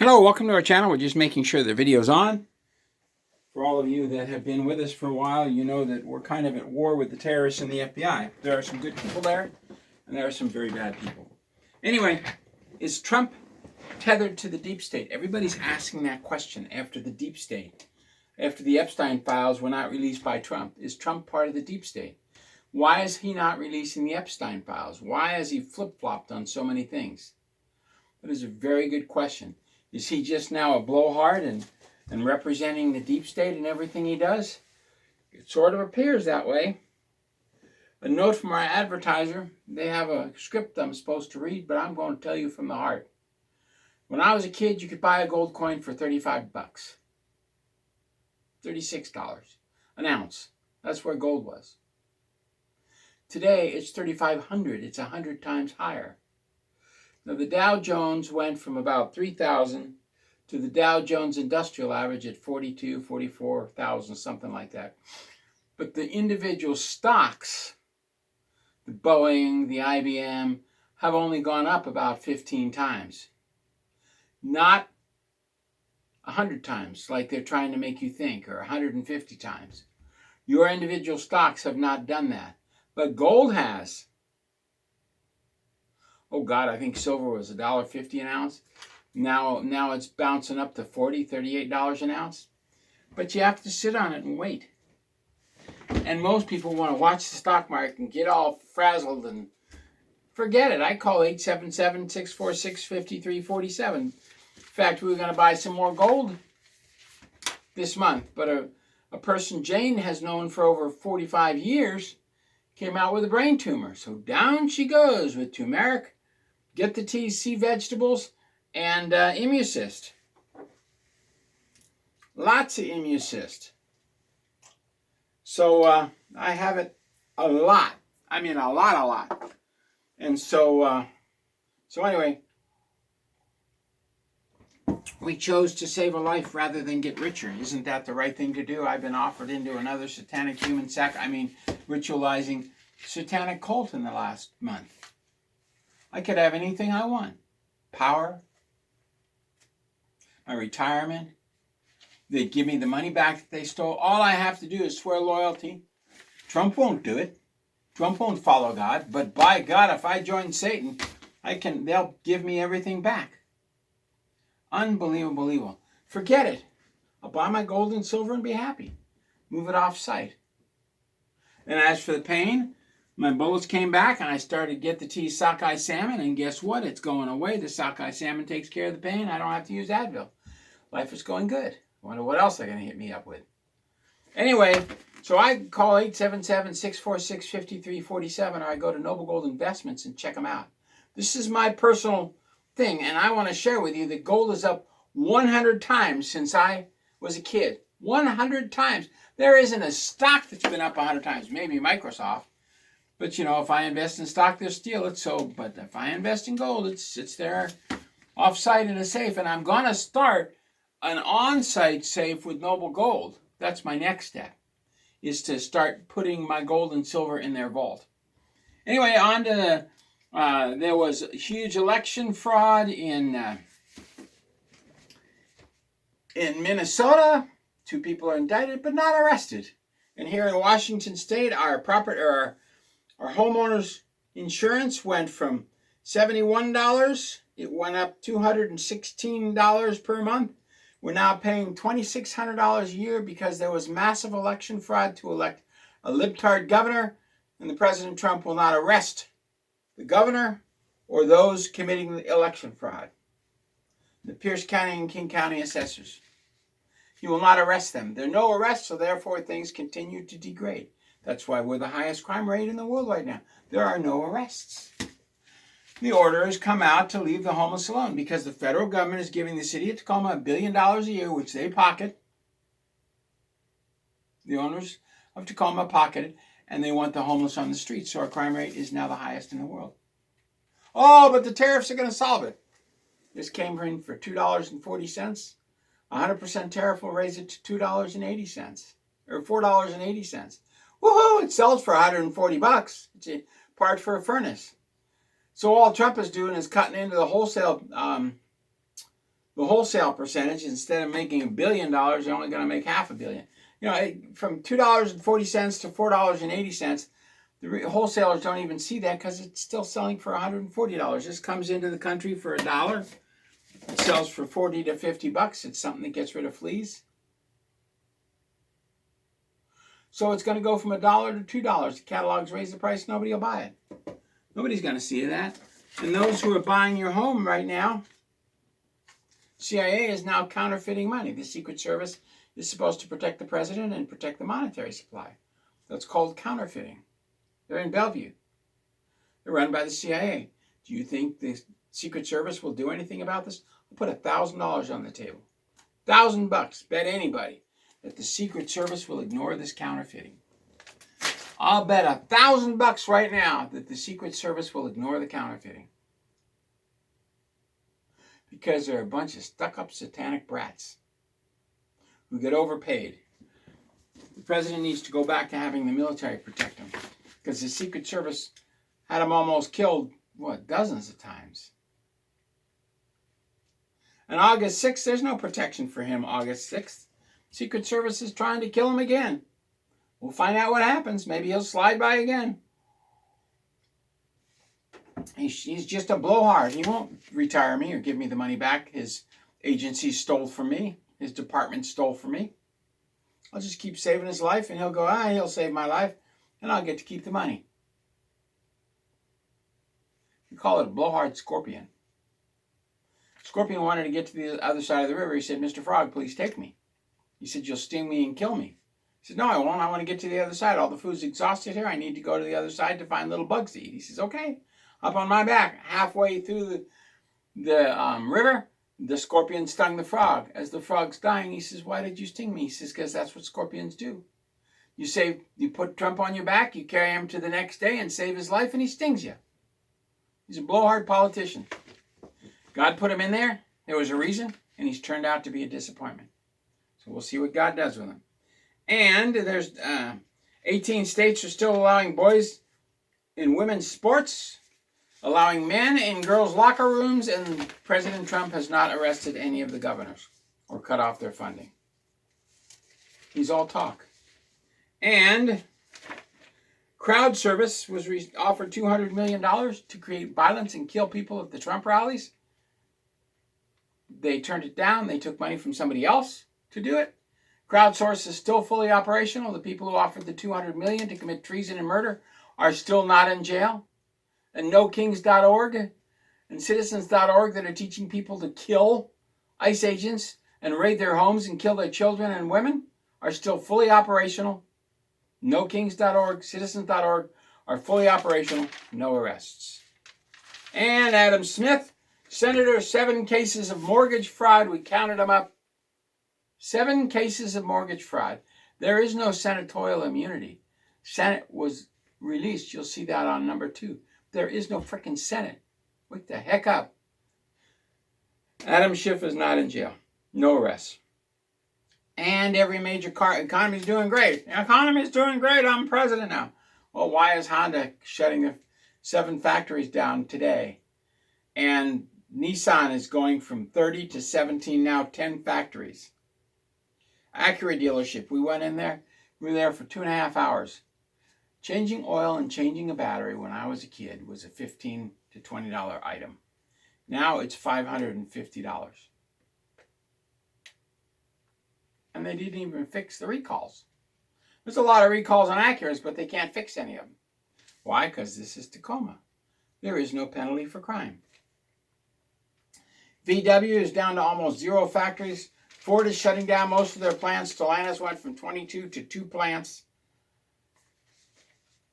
Hello, welcome to our channel. We're just making sure the video's on. For all of you that have been with us for a while, you know that we're kind of at war with the terrorists and the FBI. There are some good people there, and there are some very bad people. Anyway, is Trump tethered to the deep state? Everybody's asking that question after the deep state. After the Epstein files were not released by Trump. Is Trump part of the deep state? Why is he not releasing the Epstein files? Why has he flip-flopped on so many things? That is a very good question. Is he just now a blowhard and representing the deep state in everything he does? It sort of appears that way. A note from our advertiser. They have a script I'm supposed to read, but I'm going to tell you from the heart. When I was a kid, you could buy a gold coin for 35 bucks. $36 an ounce. That's where gold was. Today, it's 3,500. It's 100 times higher. Now, the Dow Jones went from about 3,000 to the Dow Jones Industrial Average at 42, 44,000, something like that. But the individual stocks, the Boeing, the IBM, have only gone up about 15 times. Not 100 times like they're trying to make you think, or 150 times. Your individual stocks have not done that. But gold has. Oh God, I think silver was $1.50 an ounce. Now it's bouncing up to $40, $38 an ounce. But you have to sit on it and wait. And most people want to watch the stock market and get all frazzled and forget it. I call 877-646-5347. In fact, we were going to buy some more gold this month. But a person Jane has known for over 45 years came out with a brain tumor. So down she goes with turmeric, get the tea, sea vegetables, and Immucyst. Lots of Immucyst. So I have it a lot. I mean a lot. And so anyway, we chose to save a life rather than get richer. Isn't that the right thing to do? I've been offered into another satanic human ritualizing satanic cult in the last month. I could have anything I want. Power, my retirement. They give me the money back that they stole. All I have to do is swear loyalty. Trump won't do it. Trump won't follow God. But by God, if I join Satan, they'll give me everything back. Unbelievable. Forget it. I'll buy my gold and silver and be happy. Move it off site. And as for the pain, my bullets came back and I started to get the tea sockeye salmon, and guess what? It's going away. The sockeye salmon takes care of the pain. I don't have to use Advil. Life is going good. I wonder what else they're going to hit me up with. Anyway, so I call 877-646-5347, or I go to Noble Gold Investments and check them out. This is my personal thing, and I want to share with you that gold is up 100 times since I was a kid. 100 times. There isn't a stock that's been up 100 times. Maybe Microsoft. But, if I invest in stock, they'll steal it. But if I invest in gold, it sits there off-site in a safe. And I'm going to start an on-site safe with Noble Gold. That's my next step, is to start putting my gold and silver in their vault. Anyway, on to there was huge election fraud in Minnesota. 2 people are indicted, but not arrested. And here in Washington State, our homeowners insurance went from $71. It went up $216 per month. We're now paying $2,600 a year because there was massive election fraud to elect a libtard governor, and the President Trump will not arrest the governor or those committing the election fraud. The Pierce County and King County assessors. He will not arrest them. There are no arrests, so therefore things continue to degrade. That's why we're the highest crime rate in the world right now. There are no arrests. The order has come out to leave the homeless alone because the federal government is giving the city of Tacoma $1 billion a year, which they pocket. The owners of Tacoma pocket it, and they want the homeless on the streets, so our crime rate is now the highest in the world. Oh, but the tariffs are going to solve it. This came in for $2.40. 100% tariff will raise it to $2.80, or $4.80. Woohoo! It sells for $140. It's a part for a furnace. So all Trump is doing is cutting into the wholesale the wholesale percentage, instead of making $1 billion, they're only going to make $500 million. From $2.40 to $4.80, the wholesalers don't even see that because it's still selling for $140. This comes into the country for $1. It sells for 40 to 50 bucks. It's something that gets rid of fleas. So it's going to go from $1 to $2. The catalogs raise the price, nobody will buy it. Nobody's going to see that. And those who are buying your home right now, CIA is now counterfeiting money. The Secret Service is supposed to protect the president and protect the monetary supply. That's called counterfeiting. They're in Bellevue. They're run by the CIA. Do you think the Secret Service will do anything about this? I'll put $1,000 on the table. $1,000. Bet anybody that the Secret Service will ignore this counterfeiting. I'll bet $1,000 right now that the Secret Service will ignore the counterfeiting. Because they're a bunch of stuck-up satanic brats who get overpaid. The president needs to go back to having the military protect him. Because the Secret Service had him almost killed, dozens of times. And August 6th, there's no protection for him August 6th. Secret Service is trying to kill him again. We'll find out what happens. Maybe he'll slide by again. He's just a blowhard. He won't retire me or give me the money back his agency stole from me. His department stole from me. I'll just keep saving his life, and he'll go, he'll save my life, and I'll get to keep the money. We call it a blowhard scorpion. Scorpion wanted to get to the other side of the river. He said, Mr. Frog, please take me. He said, you'll sting me and kill me. He said, no, I won't. I want to get to the other side. All the food's exhausted here. I need to go to the other side to find little bugs to eat. He says, okay. Up on my back, halfway through the river, the scorpion stung the frog. As the frog's dying, he says, why did you sting me? He says, because that's what scorpions do. You put Trump on your back, you carry him to the next day and save his life, and he stings you. He's a blowhard politician. God put him in there. There was a reason, and he's turned out to be a disappointment. So we'll see what God does with him. And there's 18 states are still allowing boys in women's sports, allowing men in girls' locker rooms, and President Trump has not arrested any of the governors or cut off their funding. He's all talk. And Crowd Service was offered $200 million to create violence and kill people at the Trump rallies. They turned it down. They took money from somebody else to do it. Crowdsource is still fully operational. The people who offered the $200 million to commit treason and murder are still not in jail. And NoKings.org and Citizens.org that are teaching people to kill ICE agents and raid their homes and kill their children and women are still fully operational. NoKings.org, Citizens.org are fully operational. No arrests. And Adam Smith, Senator, 7 cases of mortgage fraud. We counted them up. 7 cases of mortgage fraud. There is no senatorial immunity. Senate was released. You'll see that on number 2. There is no freaking Senate. Wake the heck up. Adam Schiff is not in jail. No arrests. And every major economy is doing great. The economy is doing great. I'm president now. Well, why is Honda shutting the 7 factories down today? And Nissan is going from 30 to 17, now 10 factories. Acura dealership, we went in there. We were there for 2.5 hours. Changing oil and changing a battery when I was a kid was a $15 to $20 item. Now it's $550. And they didn't even fix the recalls. There's a lot of recalls on Acuras, but they can't fix any of them. Why? Because this is Tacoma. There is no penalty for crime. VW is down to almost 0 factories. Ford is shutting down most of their plants. Stellantis went from 22 to 2 plants.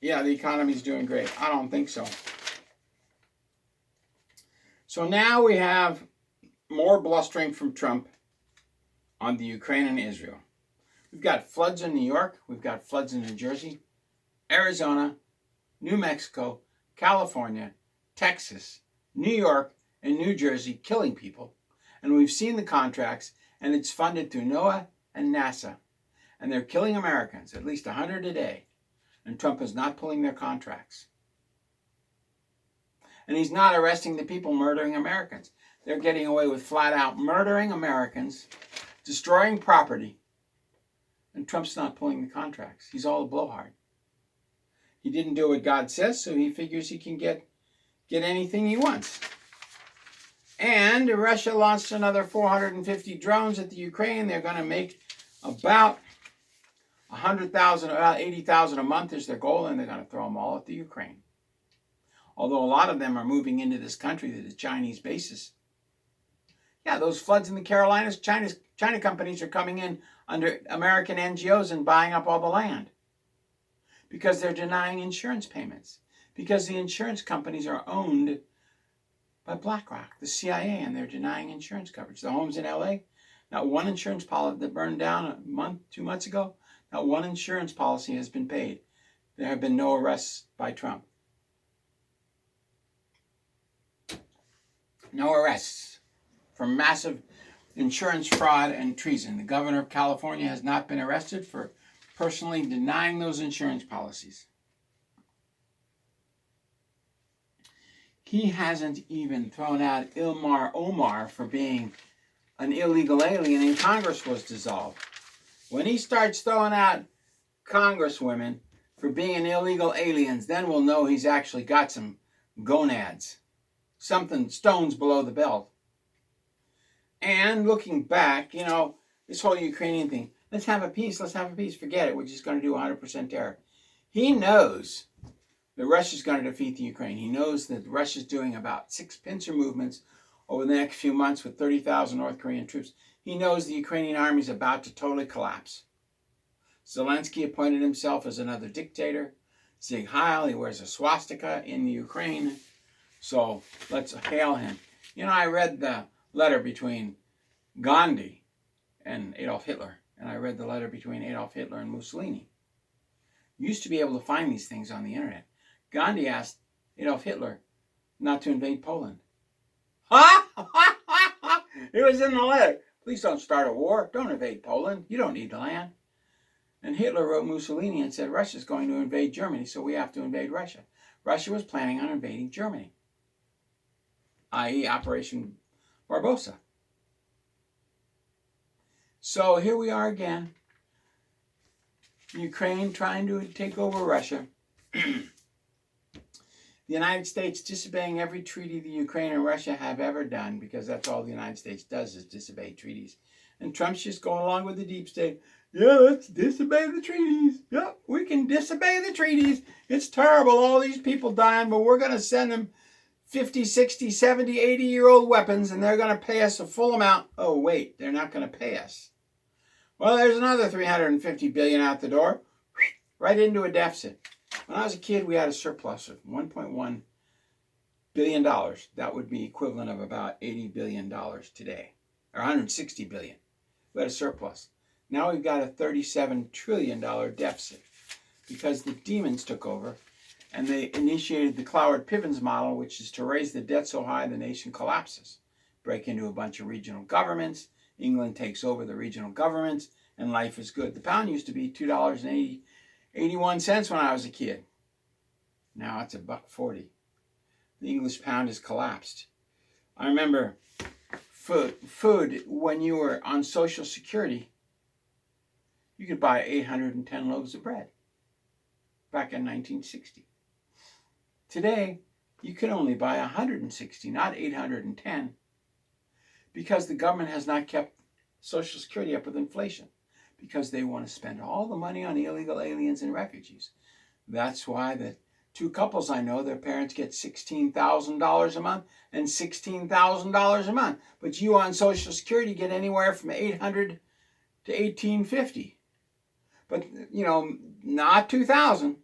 Yeah, the economy's doing great. I don't think so. So now we have more blustering from Trump on the Ukraine and Israel. We've got floods in New York. We've got floods in New Jersey, Arizona, New Mexico, California, Texas, New York, and New Jersey killing people. And we've seen the contracts, and it's funded through NOAA and NASA. And they're killing Americans, at least 100 a day. And Trump is not pulling their contracts. And he's not arresting the people murdering Americans. They're getting away with flat out murdering Americans, destroying property, and Trump's not pulling the contracts. He's all a blowhard. He didn't do what God says, so he figures he can get anything he wants. And Russia launched another 450 drones at the Ukraine. They're going to make about 100,000, about 80,000 a month is their goal, and they're going to throw them all at the Ukraine. Although a lot of them are moving into this country to the Chinese bases. Yeah, those floods in the Carolinas, China companies are coming in under American NGOs and buying up all the land because they're denying insurance payments, because the insurance companies are owned by BlackRock, the CIA, and they're denying insurance coverage. The homes in LA, not one insurance policy that burned down 2 months ago, not one insurance policy has been paid. There have been no arrests by Trump. No arrests for massive insurance fraud and treason. The governor of California has not been arrested for personally denying those insurance policies. He hasn't even thrown out Ilmar Omar for being an illegal alien, and Congress was dissolved. When he starts throwing out congresswomen for being illegal aliens, then we'll know he's actually got some gonads, something stones below the belt. And looking back, this whole Ukrainian thing, let's have a peace, forget it, we're just going to do 100% terror. He knows that Russia's going to defeat the Ukraine. He knows that Russia's doing about 6 pincer movements over the next few months with 30,000 North Korean troops. He knows the Ukrainian army is about to totally collapse. Zelensky appointed himself as another dictator. Sieg Heil, he wears a swastika in the Ukraine. So let's hail him. I read the letter between Gandhi and Adolf Hitler, and I read the letter between Adolf Hitler and Mussolini. You used to be able to find these things on the internet. Gandhi asked Adolf Hitler not to invade Poland. It was in the letter. Please don't start a war. Don't invade Poland. You don't need the land. And Hitler wrote Mussolini and said, Russia's going to invade Germany, so we have to invade Russia. Russia was planning on invading Germany, i.e. Operation Barbarossa. So here we are again. Ukraine trying to take over Russia. The United States disobeying every treaty the Ukraine and Russia have ever done, because that's all the United States does is disobey treaties. And Trump's just going along with the deep state. Yeah, let's disobey the treaties. Yep, we can disobey the treaties. It's terrible, all these people dying, but we're going to send them 50, 60, 70, 80-year-old weapons, and they're going to pay us a full amount. Oh, wait, they're not going to pay us. Well, there's another $350 billion out the door, right into a deficit. When I was a kid, we had a surplus of $1.1 billion. That would be equivalent of about $80 billion today, or $160 billion. We had a surplus. Now we've got a $37 trillion deficit because the demons took over and they initiated the Cloward-Pivens model, which is to raise the debt so high the nation collapses. Break into a bunch of regional governments. England takes over the regional governments, and life is good. The pound used to be $2.81 when I was a kid. Now it's $1.40. The English pound has collapsed. I remember food when you were on Social Security, you could buy 810 loaves of bread back in 1960. Today, you can only buy 160, not 810, because the government has not kept Social Security up with inflation, because they want to spend all the money on illegal aliens and refugees. That's why the 2 couples I know, their parents get $16,000 a month and $16,000 a month. But you on Social Security get anywhere from $800 to $1,850. But, not $2,000,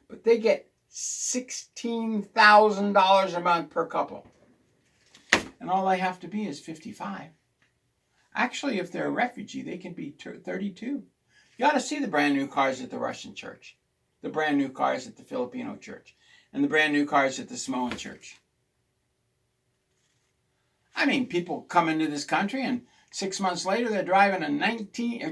but they get $16,000 a month per couple. And all they have to be is 55. Actually, if they're a refugee, they can be 32. You ought to see the brand new cars at the Russian church, the brand new cars at the Filipino church, and the brand new cars at the Samoan church. I mean, people come into this country and 6 months later they're driving a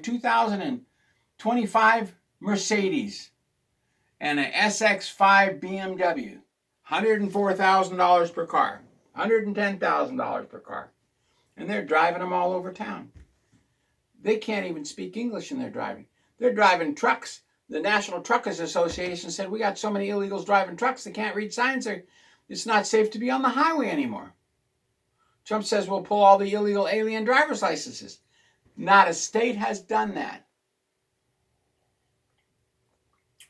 2025 Mercedes and an SX5 BMW, $104,000 per car. $110,000 per car. And they're driving them all over town. They can't even speak English and they're driving. They're driving trucks. The National Truckers Association said, we got so many illegals driving trucks, they can't read signs. It's not safe to be on the highway anymore. Trump says we'll pull all the illegal alien driver's licenses. Not a state has done that.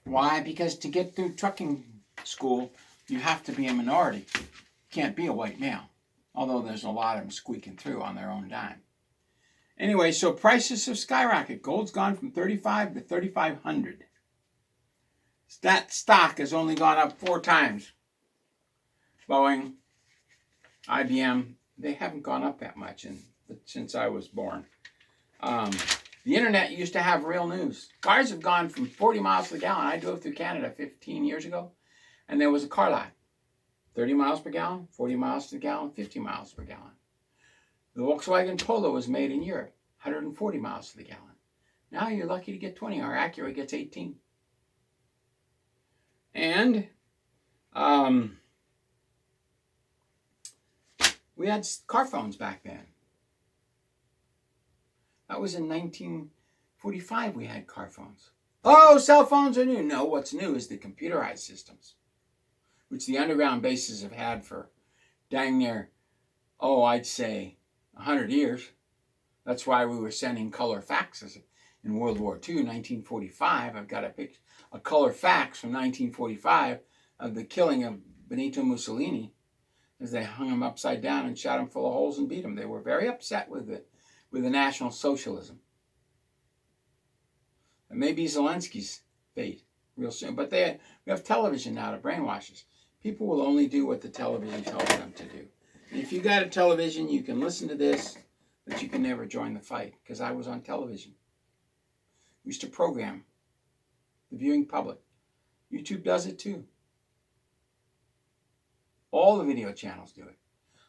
Why? Because to get through trucking school, you have to be a minority. You can't be a white male. Although there's a lot of them squeaking through on their own dime. Anyway, so prices have skyrocketed. Gold's gone from 35 to 3,500. That stock has only gone up 4 times. Boeing, IBM, they haven't gone up that much since I was born. The internet used to have real news. Cars have gone from 40 miles to the gallon. I drove through Canada 15 years ago, and there was a car lot. 30 miles per gallon, 40 miles to the gallon, 50 miles per gallon. The Volkswagen Polo was made in Europe, 140 miles to the gallon. Now you're lucky to get 20. Our Acura gets 18. And we had car phones back then. That was in 1945 we had car phones. Oh, cell phones are new. No, what's new is the computerized systems, which the underground bases have had for dang near, I'd say 100 years. That's why we were sending color faxes in World War II, 1945. I've got a color fax from 1945 of the killing of Benito Mussolini as they hung him upside down and shot him full of holes and beat him. They were very upset with the National Socialism. And maybe Zelensky's fate real soon. But we have television now to brainwash us. People will only do what the television tells them to do. And if you got a television, you can listen to this, but you can never join the fight, because I was on television. We used to program the viewing public. YouTube does it too. All the video channels do it.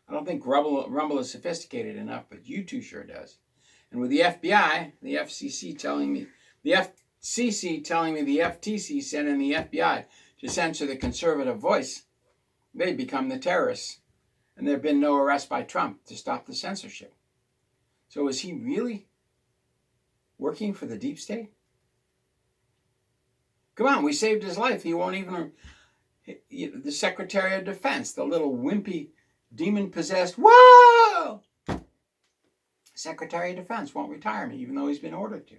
I don't think Rumble is sophisticated enough, but YouTube sure does. And with the FBI, the FCC telling me, the FTC sending the FBI to censor the conservative voice, they become the terrorists. And there have been no arrests by Trump to stop the censorship. So is he really working for the deep state? Come on, we saved his life. He won't even, the Secretary of Defense, the little wimpy, demon-possessed, whoa! Secretary of Defense won't retire me, even though he's been ordered to.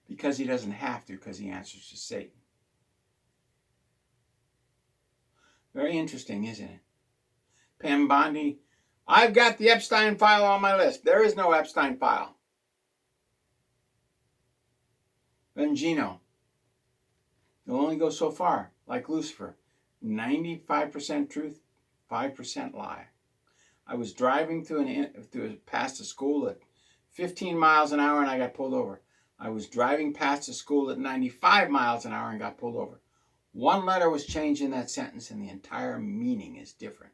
Because he doesn't have to, because he answers to Satan. Very interesting, isn't it? Pam Bondi, I've got the Epstein file on my list. There is no Epstein file. Bengino, you'll only go so far, like Lucifer. 95% truth, 5% lie. I was driving past a school at 15 miles an hour and I got pulled over. I was driving past a school at 95 miles an hour and got pulled over. One letter was changed in that sentence and the entire meaning is different.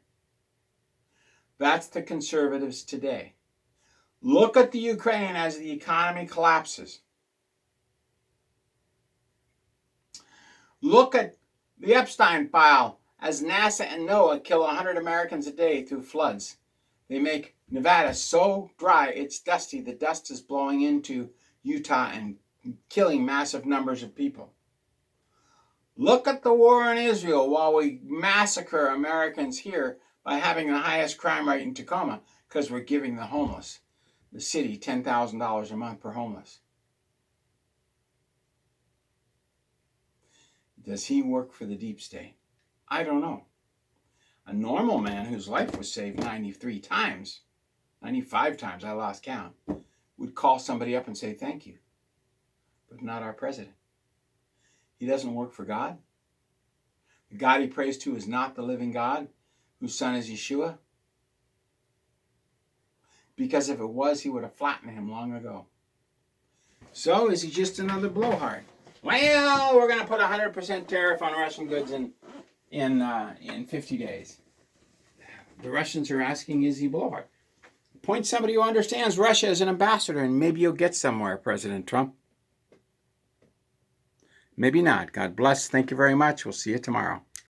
That's the conservatives today. Look at the Ukraine as the economy collapses. Look at the Epstein file as NASA and NOAA kill 100 Americans a day through floods. They make Nevada so dry it's dusty. The dust is blowing into Utah and killing massive numbers of people. Look at the war in Israel while we massacre Americans here by having the highest crime rate in Tacoma because we're giving the city, $10,000 a month per homeless. Does he work for the deep state? I don't know. A normal man whose life was saved 93 times, 95 times, I lost count, would call somebody up and say thank you. But not our president. He doesn't work for God. The God he prays to is not the living God, whose son is Yeshua. Because if it was, he would have flattened him long ago. So is he just another blowhard? Well, we're going to put 100% tariff on Russian goods in 50 days. The Russians are asking, is he blowhard? Point somebody who understands Russia as an ambassador, and maybe you'll get somewhere, President Trump. Maybe not. God bless. Thank you very much. We'll see you tomorrow.